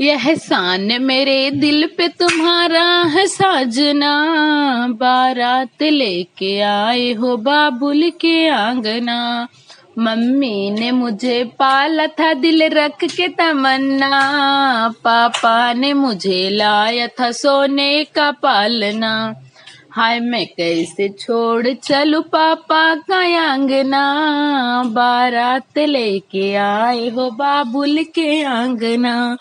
यह एहसान मेरे दिल पे तुम्हारा है साजना, बारात लेके आए हो बाबुल के आंगना। मम्मी ने मुझे पाला था दिल रख के तमन्ना, पापा ने मुझे लाया था सोने का पालना। हाय मैं कैसे छोड़ चलूं पापा का आंगना, बारात लेके आए हो बाबुल के आंगना।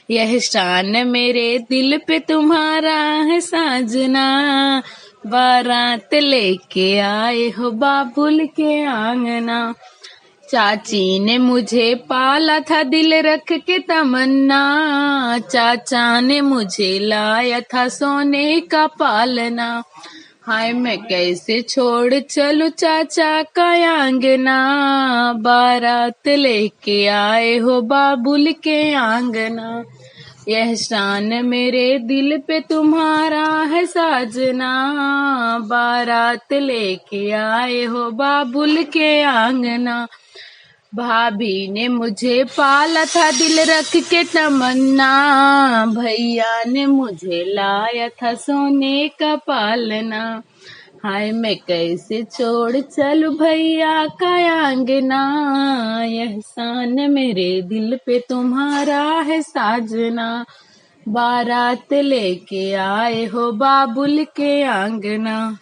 यह एहसान मेरे दिल पे तुम्हारा है साजना, बारात लेके आए हो बाबुल के आंगना। चाची ने मुझे पाला था दिल रख के तमन्ना, चाचा ने मुझे लाया था सोने का पालना। हाय मैं कैसे छोड़ चलूं चाचा का आंगना, बारात लेके आए हो बाबुल के आंगना। यह एहसान मेरे दिल पे तुम्हारा है साजना, बारात लेके आए हो बाबुल के आंगना। भाभी ने मुझे पाला था दिल रख के तमन्ना, भैया ने मुझे लाया था सोने का पालना। हाय मैं कैसे छोड़ चलूं भैया का आंगना, यह एहसान मेरे दिल पे तुम्हारा है साजना, बारात लेके आए हो बाबुल के आंगना।